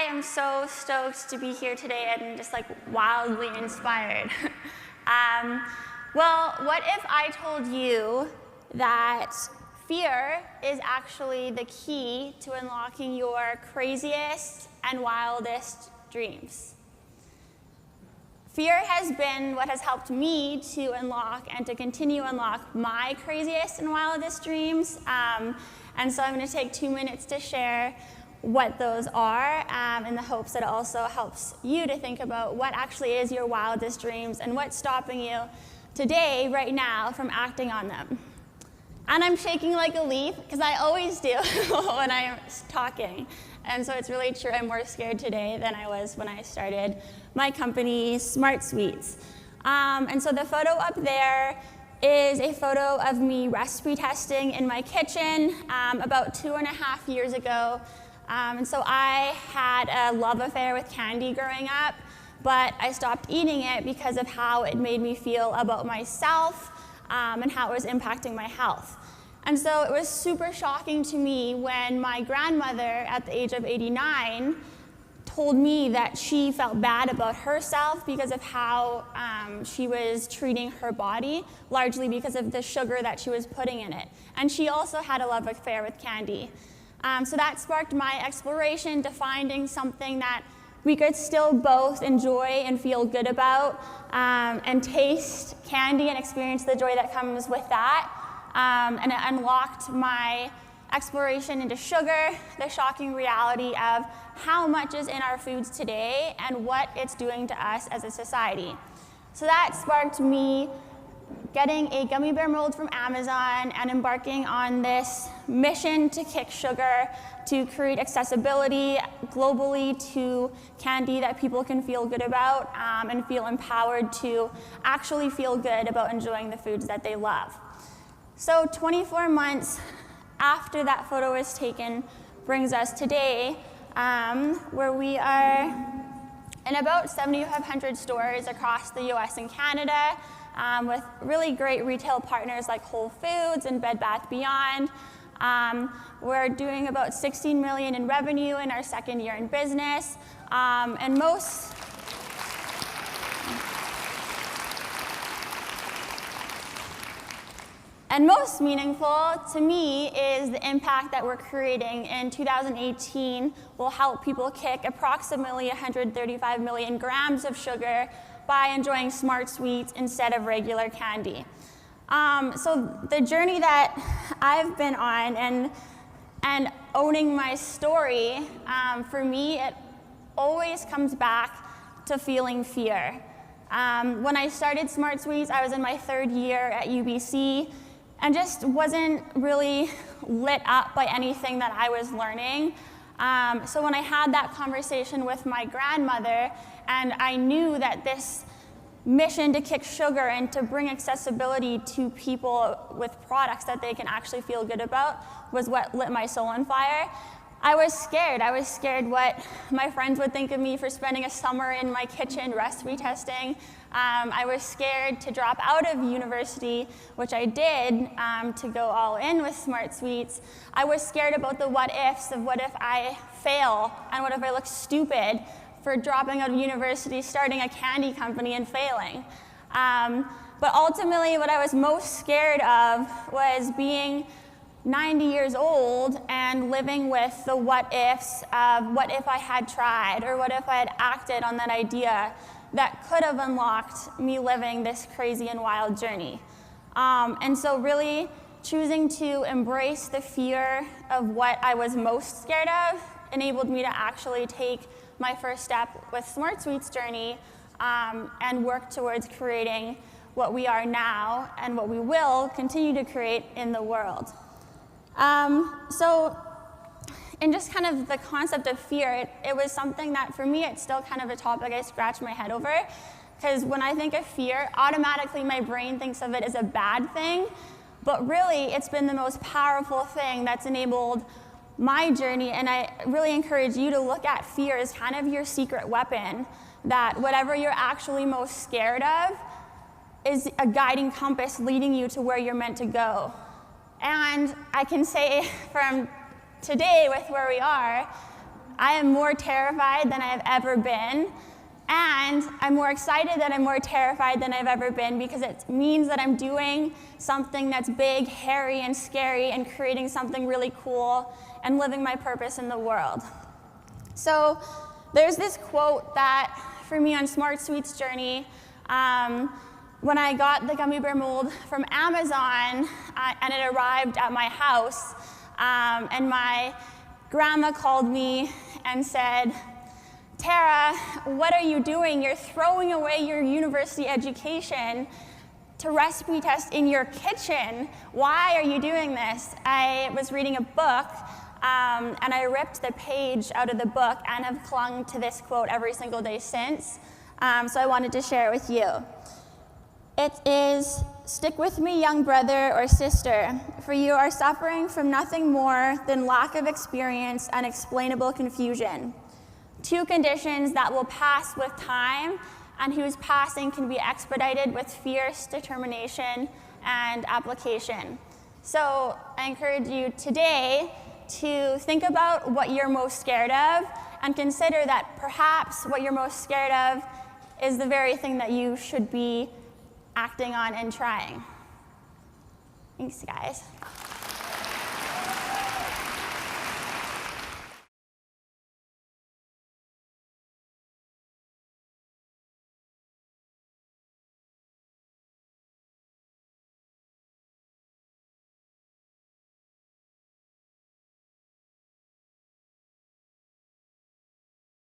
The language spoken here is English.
I am so stoked to be here today and just like wildly inspired. Well, what if I told you that fear is actually the key to unlocking your craziest and wildest dreams? Fear has been what has helped me to unlock and to continue to unlock my craziest and wildest dreams. And so I'm going to take 2 minutes to share what those are in the hopes that it also helps you to think about what actually is your wildest dreams and what's stopping you today, right now, from acting on them. And I'm shaking like a leaf because I always do when I'm talking. And so it's really true. I'm more scared today than I was when I started my company, Smart Sweets. And so the photo up there is a photo of me recipe testing in my kitchen about 2.5 years ago. And so I had a love affair with candy growing up, but I stopped eating it because of how it made me feel about myself and how it was impacting my health. And so it was super shocking to me when my grandmother, at the age of 89, told me that she felt bad about herself because of how she was treating her body, largely because of the sugar that she was putting in it. And she also had a love affair with candy. So that sparked my exploration to finding something that we could still both enjoy and feel good about and taste candy and experience the joy that comes with that. And it unlocked my exploration into sugar, the shocking reality of how much is in our foods today and what it's doing to us as a society. So that sparked me getting a gummy bear mold from Amazon and embarking on this mission to kick sugar, to create accessibility globally to candy that people can feel good about and feel empowered to actually feel good about enjoying the foods that they love. So 24 months after that photo was taken brings us today, where we are in about 7,500 stores across the US and Canada, with really great retail partners like Whole Foods and Bed Bath & Beyond. We're doing about $16 million in revenue in our second year in business, and most meaningful to me is the impact that we're creating in 2018 will help people kick approximately 135 million grams of sugar by enjoying Smart Sweets instead of regular candy. So the journey that I've been on and owning my story, for me, it always comes back to feeling fear. When I started Smart Sweets, I was in my 3rd year at UBC, and just wasn't really lit up by anything that I was learning. So when I had that conversation with my grandmother, and I knew that this mission to kick sugar and to bring accessibility to people with products that they can actually feel good about was what lit my soul on fire, I was scared. I was scared what my friends would think of me for spending a summer in my kitchen recipe testing. I was scared to drop out of university, which I did, to go all in with Smart Sweets. I was scared about the what ifs of what if I fail and what if I look stupid for dropping out of university, starting a candy company and failing. But ultimately, what I was most scared of was being 90 years old and living with the what ifs of what if I had tried or what if I had acted on that idea that could have unlocked me living this crazy and wild journey. And so really choosing to embrace the fear of what I was most scared of enabled me to actually take my first step with Smart Sweets journey and work towards creating what we are now and what we will continue to create in the world. So in just kind of the concept of fear, it was something that for me, it's still kind of a topic I scratch my head over, because when I think of fear, automatically my brain thinks of it as a bad thing, but really it's been the most powerful thing that's enabled my journey, and I really encourage you to look at fear as kind of your secret weapon, that whatever you're actually most scared of is a guiding compass leading you to where you're meant to go. And I can say from today with where we are, I am more terrified than I have ever been, and I'm more excited that I'm more terrified than I've ever been because it means that I'm doing something that's big, hairy, and scary and creating something really cool and living my purpose in the world. So there's this quote that, for me on Smart Sweets journey, when I got the gummy bear mold from Amazon and it arrived at my house, and my grandma called me and said, "Tara, what are you doing? You're throwing away your university education to recipe test in your kitchen. Why are you doing this?" I was reading a book, and I ripped the page out of the book and have clung to this quote every single day since. So I wanted to share it with you. It is, "Stick with me, young brother or sister, for you are suffering from nothing more than lack of experience and explainable confusion. Two conditions that will pass with time and whose passing can be expedited with fierce determination and application." So I encourage you today to think about what you're most scared of and consider that perhaps what you're most scared of is the very thing that you should be acting on and trying. Thanks, guys.